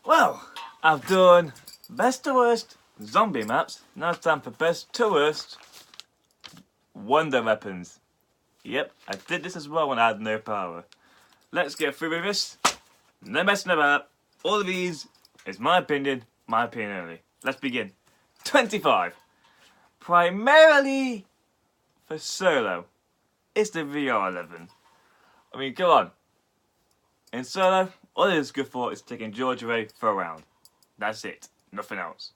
Well, I've done best to worst zombie maps. Now it's time for best to worst wonder weapons. Yep, I did this as well when I had no power. Let's get through with this. No messing about. All of these is my opinion only. Let's begin. 25. Primarily for solo. It's the VR11. I mean, come on. In solo, all it is good for is taking George away for a round. That's it. Nothing else.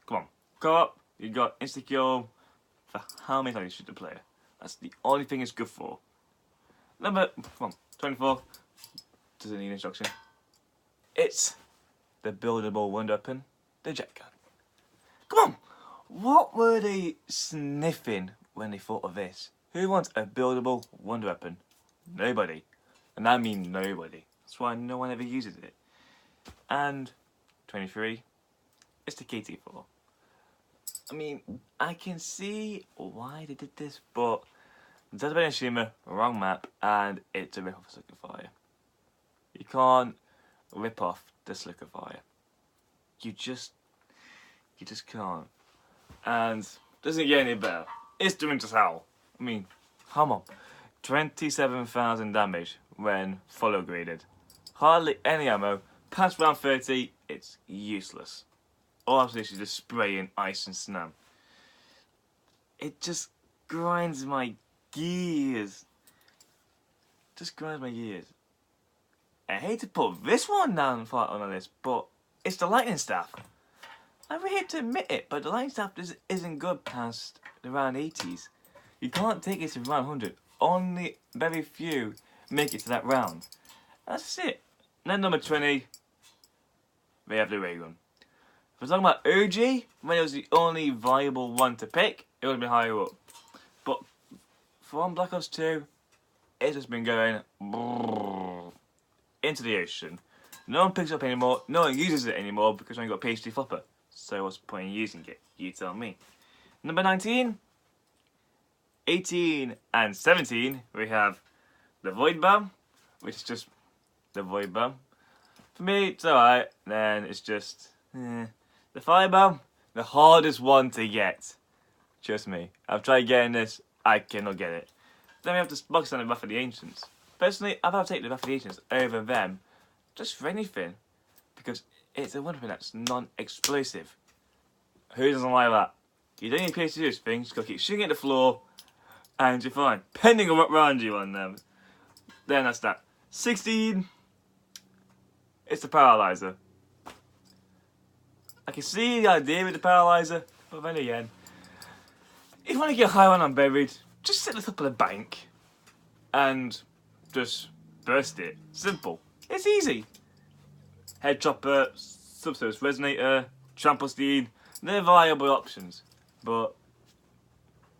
Come on. Co-op, you got insta-kill for how many times you shoot the player. That's the only thing it's good for. Number 24. Doesn't need instruction. It's the buildable wonder weapon, the jet gun. Come on! What were they sniffing when they thought of this? Who wants a buildable wonder weapon? Nobody. And I mean nobody. That's why no one ever uses it. And 23, it's the KT4. I mean, I can see why they did this, but Dead by Shima, wrong map, and it's a rip-off of Slicker Fire. You can't rip off the Slicker Fire. You just can't. And doesn't get any better. It's doing just how. I mean, come on. 27,000 damage when follow graded. Hardly any ammo. Past round 30, it's useless. All I have to do is just spray in ice and snow. It just grinds my gears. Just grinds my gears. I hate to put this one down on the list, but it's the lightning staff. I really hate to admit it, but the lightning staff isn't good past the round 80s. You can't take it to round 100. Only very few make it to that round. That's it. And then number 20, we have the ray gun. If we're talking about OG, when it was the only viable one to pick, it would have been higher up. But for Black Ops 2, it's just been going into the ocean. No one picks it up anymore, no one uses it anymore because we ain't got a PhD flopper. So what's the point in using it? You tell me. Number 19, 18 and 17, we have the Void Bomb, which is just the Void Bomb. For me, it's alright. Then it's just the Fire Bomb, the hardest one to get. Trust me, I've tried getting this, I cannot get it. Then we have the box on the Wrath of the Ancients. Personally, I've had to take the Wrath of the Ancients over them, just for anything, because it's a weapon that's non-explosive. Who doesn't like that? You don't need a place to do this thing, just gotta keep shooting at the floor, and you're fine. Depending on what round you on them. Then that's that. 16, it's the Paralyzer. I can see the idea with the Paralyzer, but then again, if you want to get a high one unburied, just sit at the top of the bank and just burst it. Simple. It's easy. Head chopper, subsurface resonator, trample steed, they're viable options. But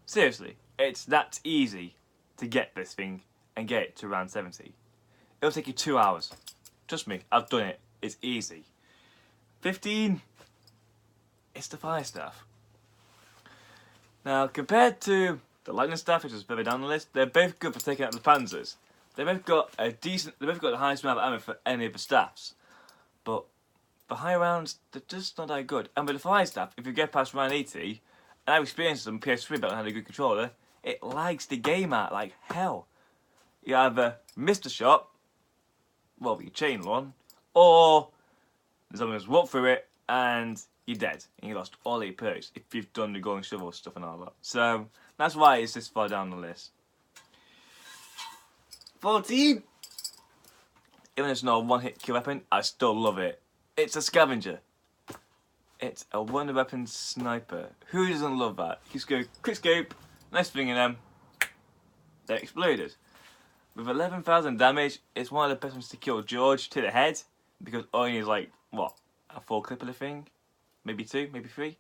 seriously, it's that easy to get this thing and get it to round 70. It'll take you 2 hours. Trust me, I've done it. It's easy. 15, it's the fire staff. Now, compared to the lightning staff, which is further down the list, they're both good for taking out the panzers. They've both got the highest amount of ammo for any of the staffs. But for high rounds, they're just not that good. And with the fire staff, if you get past round 80, and I've experienced them on PS3 but I had a good controller, it lags the game out like hell. You either miss the shot, well, you chain one, or someone just walk through it and you're dead and you lost all 8 perks if you've done the golden shovel stuff and all that. So that's why it's this far down the list. 14, even if it's not a one-hit kill weapon, I still love it. It's a scavenger. It's a wonder weapon sniper. Who doesn't love that? You just go quick scope, nice thing in them, they're exploded. With 11,000 damage, it's one of the best ones to kill George to the head, because all you need is like, what, a 4 clip of the thing? Maybe 2, maybe 3?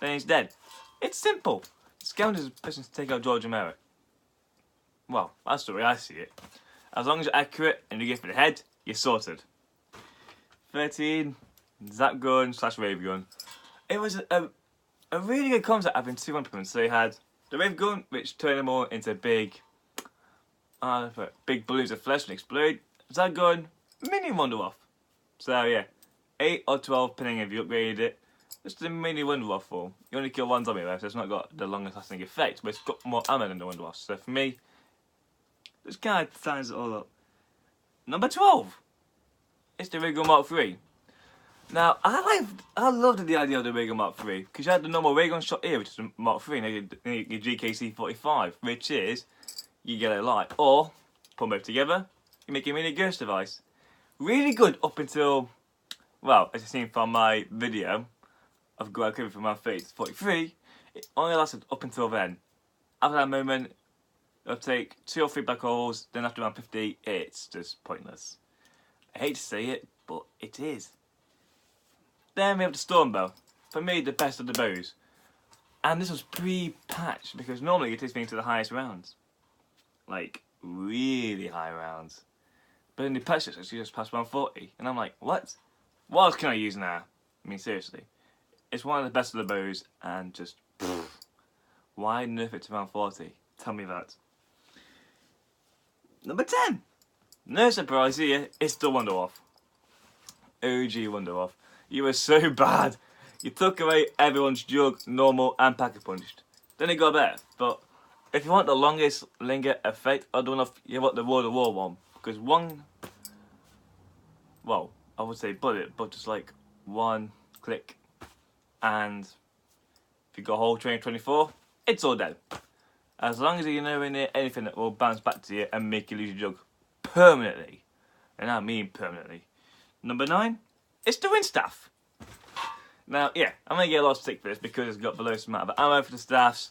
Then he's dead. It's simple. Scavenger's the person to take out George Romero. Well, that's the way I see it. As long as you're accurate and you get for the head, you're sorted. 13, Zap Gun / Wave Gun. It was a really good concept having 2 weapons. So you had the Wave Gun, which turned them all into big balloons of flesh and explode. Zap Gun, mini wander off. So yeah, 8 or 12 depending if you upgraded it. Just a mini Wonder Waffle. You only kill one zombie though, so it's not got the longest lasting effect, but it's got more ammo than the Wonder Waffle. So for me, this kind of ties it all up. Number 12. It's the Regal Mark III. Now, I loved the idea of the Regal Mark III, because you had the normal ray gun shot here, which is a Mark III, and your GKC-45, which is, you get a light, or, put them both together, you make a mini ghost device. Really good up until, well, as you've seen from my video, of Greg Cooper from my face, 43, it only lasted up until then. After that moment, it'll take 2 or 3 black holes, then after around 50, it's just pointless. I hate to say it, but it is. Then we have the Stormbow. For me, the best of the bows. And this was pre-patched, because normally it takes me to the highest rounds. Like, really high rounds. But in the patch it's just past 140. And I'm like, what? What else can I use now? I mean, seriously. It's one of the best of the bows, and just, pfft, why nerf it to around 40? Tell me that. Number 10. No surprise here, it's the Wunderwaffe. OG Wunderwaffe. You were so bad. You took away everyone's jug, normal, and pack-a-punched. Then it got better. But if you want the longest linger effect, I don't know if you want the World of War one. Because one, well, I would say bullet, but just like one click. And if you got a whole train 24, it's all dead. As long as you're nowhere near anything that will bounce back to you and make you lose your jug permanently. And I mean permanently. Number 9, it's the Wind Staff. Now, yeah, I'm going to get a lot of stick for this because it's got the lowest amount of ammo for the staffs.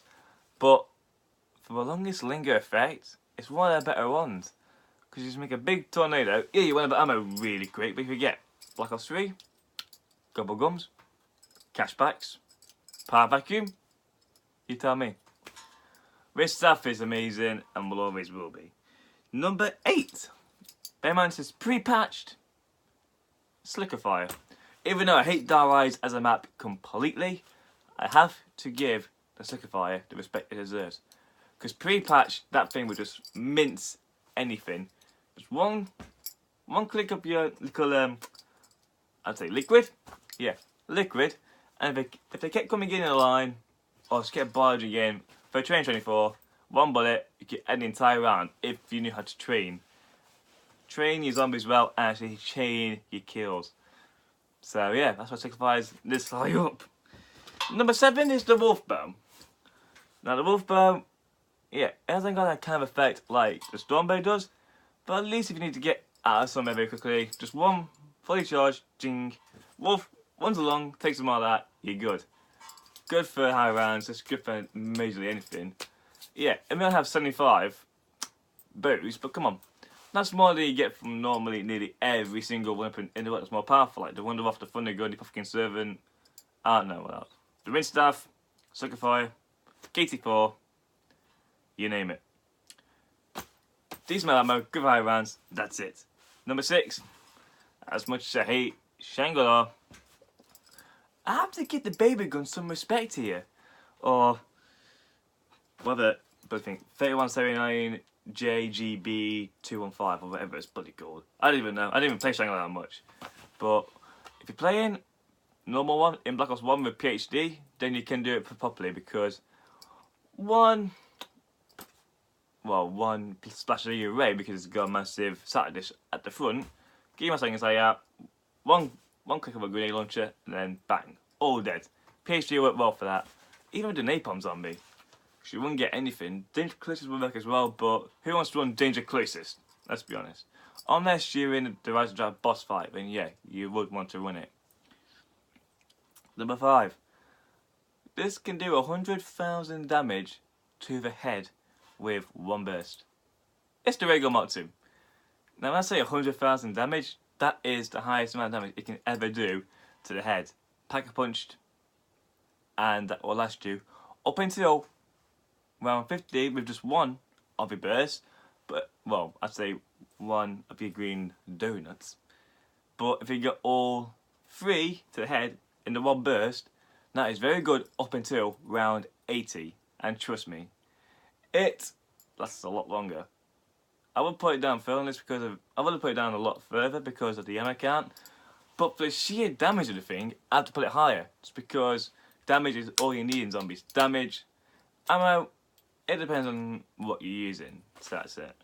But for the longest linger effect, it's one of the better ones. Because you just make a big tornado. Yeah, you run out of ammo really quick, but if you get Black Ops 3, Gobble Gums, Cashbacks, Power Vacuum, you tell me. This stuff is amazing and will always will be. Number 8. Bear in mind this is pre-patched. Slicker Fire. Even though I hate Dire Eyes as a map completely, I have to give the Slicker Fire the respect it deserves. Because pre-patch, that thing would just mince anything. Just one click up your little, I'd say liquid. Yeah, liquid. And if they kept coming in a line, or just kept barging in, for train 24, one bullet, you could end the entire round if you knew how to train. Train your zombies well and actually chain your kills. So yeah, that's what signifies this high up. Number 7 is the Wolf Bow. Now the Wolf Bow, yeah, it hasn't got that kind of effect like the Stormbow does, but at least if you need to get out of somewhere very quickly, just one fully charged, jing, Wolf runs along, takes them all out, you're good. Good for high rounds, it's good for majorly anything. Yeah, it may not have 75 bows, but come on. That's more than you get from normally nearly every single weapon in the world that's more powerful, like the Wunderwaffe, the Thunder Gun, the Pumpkin Servant, I don't know what else. The Wind Staff, Slicker Fire, KT4, you name it. Decent amount of ammo, good for high rounds, that's it. Number 6, as much as I hate Shangri-La, I have to give the baby gun some respect here. Or whether, but I think 3179 JGB 215 or whatever it's bloody called. I don't even know. I didn't even play Shangri-La that much. But if you're playing normal one in Black Ops 1 with PhD, then you can do it properly because one splash of your array because it's got a massive SATA dish at the front. Give my seconds like that. One click of a grenade launcher, and then bang, all dead. PhD worked well for that. Even with the napalm zombie, she wouldn't get anything. Danger Closest would work as well, but who wants to run Danger Closest? Let's be honest. Unless you're in the Rise of Dragon boss fight, then yeah, you would want to run it. Number 5. This can do 100,000 damage to the head with one burst. It's the Regal Mark II. Now when I say 100,000 damage, that is the highest amount of damage it can ever do to the head. Pack-a-punched, and that will last you up until round 50 with just one of your bursts. But, well, I'd say one of your green donuts. But if you get all 3 to the head in the one burst, that is very good up until round 80. And trust me, it lasts a lot longer. I would put it down further on this because I would have put it down a lot further because of the ammo count. But for the sheer damage of the thing, I have to put it higher. Just because damage is all you need in zombies. Damage, ammo, it depends on what you're using. So that's it.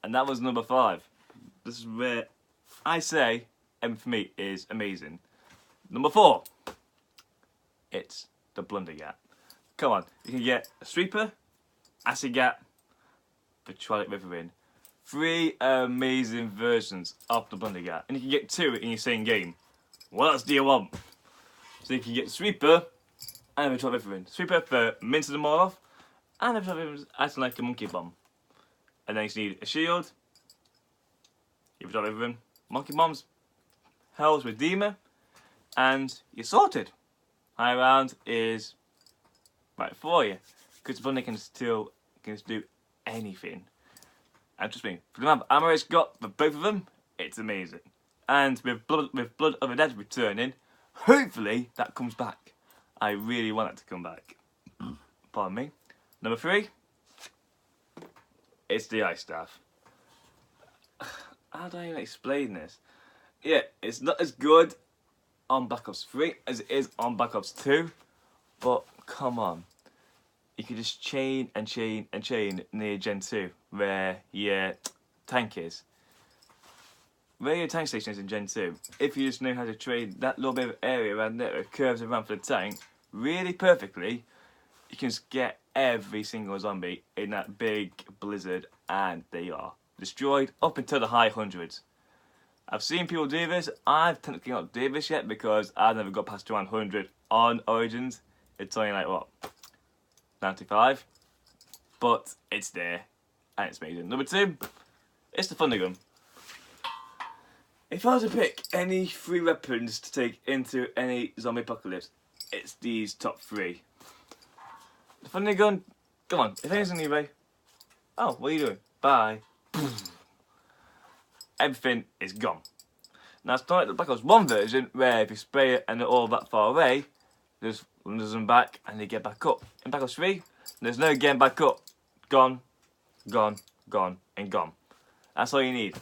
And that was number 5. This is where I say, and for me, is amazing. Number 4. It's the Blundergat. Come on, you can get a Sweeper, Acid Gat, the Twilight Riverin. 3 amazing versions of the Blundergat. And you can get 2 in your same game. What else do you want? So you can get the Sweeper and the Twilight Riverin. Sweeper for mincing them all off, and the Twilight Riverin acting like a monkey bomb. And then you need a shield, your Twilight Riverin, monkey bombs, Hell's Redeemer, and you're sorted. High round is right for you, because Blundergat can still do anything. And trust me, for the amount of ammo it's got for both of them, it's amazing. And with Blood of the Dead returning, hopefully that comes back. I really want it to come back. Pardon me. Number 3, it's the Ice Staff. How do I even explain this? Yeah, it's not as good on Black Ops 3 as it is on Black Ops 2, but come on. You could just chain and chain and chain near Gen 2, where your tank is. Where your tank station is in Gen 2, if you just know how to train that little bit of area around there, it curves around for the tank, really perfectly, you can just get every single zombie in that big blizzard, and they are destroyed up into the high hundreds. I've seen people do this. I've technically not do this yet because I've never got past 100 on Origins. It's only like, what, 95? But it's there, and it's amazing. Number 2, it's the Thunder Gun. If I was to pick any 3 weapons to take into any zombie apocalypse, it's these top 3. The Thunder Gun, come on, if anything's in your way, oh, what are you doing? Bye. Everything is gone. Now it's not like the Black Ops 1 version where if you spray it and they're all that far away, there's them back and they get back up. In Black Ops 3, there's no getting back up. Gone, gone, gone, and gone. That's all you need.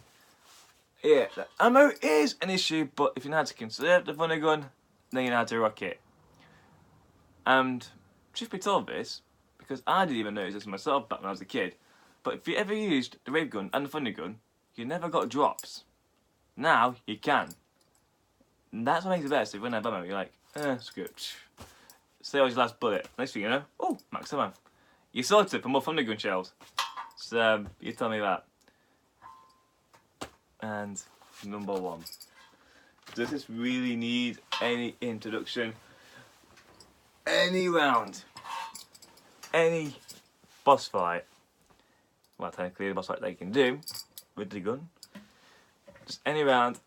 Yeah, the ammo is an issue, but if you know how to conserve the Thunder Gun, then you know how to rock it. And truth be told this, because I didn't even notice this myself back when I was a kid, but if you ever used the Wave Gun and the Thunder Gun, you never got drops. Now you can. And that's what makes it best. If you run out of ammo, you're like, screw it. Say was your last bullet. Next thing you know, oh, max ammo. You're sorted for more Thunder Gun shells. So you tell me that. And number 1. Does this really need any introduction? Any round, any boss fight, well, technically the boss fight they can do with the gun, just any round,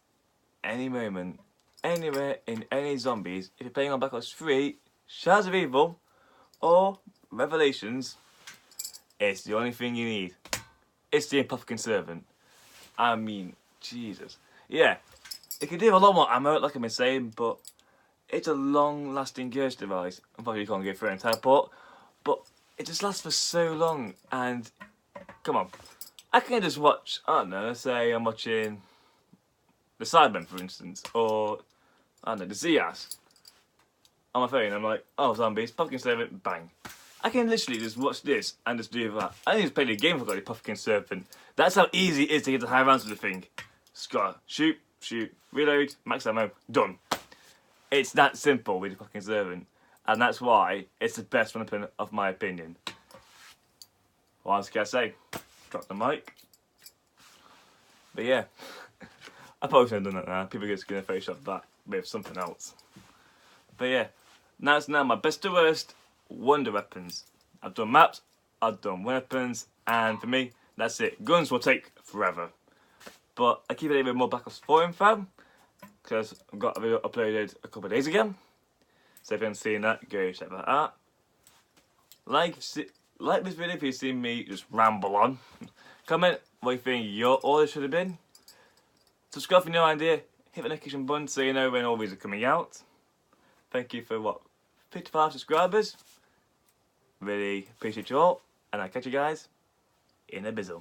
any moment, anywhere in any zombies, if you're playing on Black Ops 3, Shadows of Evil, or Revelations, it's the only thing you need. It's the Apothecary Servant. I mean, Jesus. Yeah, it can do a lot more ammo, like I've been saying, but it's a long-lasting curse device. Unfortunately, you can't go through an entire port, but it just lasts for so long. And come on, I can just watch. I don't know. Let's say I'm watching the Cybermen, for instance, or I don't know, the Zias on my phone. I'm like, oh, zombies, Pumpkin Servant, bang. I can literally just watch this and just do that. I didn't just play the game if I got the Pumpkin Serpent. That's how easy it is to get the high rounds of the thing. Just gotta shoot, shoot, reload, max ammo, done. It's that simple with the Pumpkin Servant. And that's why it's the best weapon of my opinion. What else can I say? Drop the mic. But yeah, I probably should have done that now. People are just going to Photoshop that with something else. But yeah, that's now my best to worst wonder weapons. I've done maps, I've done weapons, and for me, that's it. Guns will take forever. But I keep it a bit more Black Ops 4 info, because I've got a video uploaded a couple of days ago. So if you haven't seen that, go check that out. Like this video if you've seen me just ramble on. Comment what you think your order should have been. Subscribe for no idea. Hit the notification button so you know when all these are coming out. Thank you for 55 subscribers. Really appreciate you all. And I'll catch you guys in a bizzle.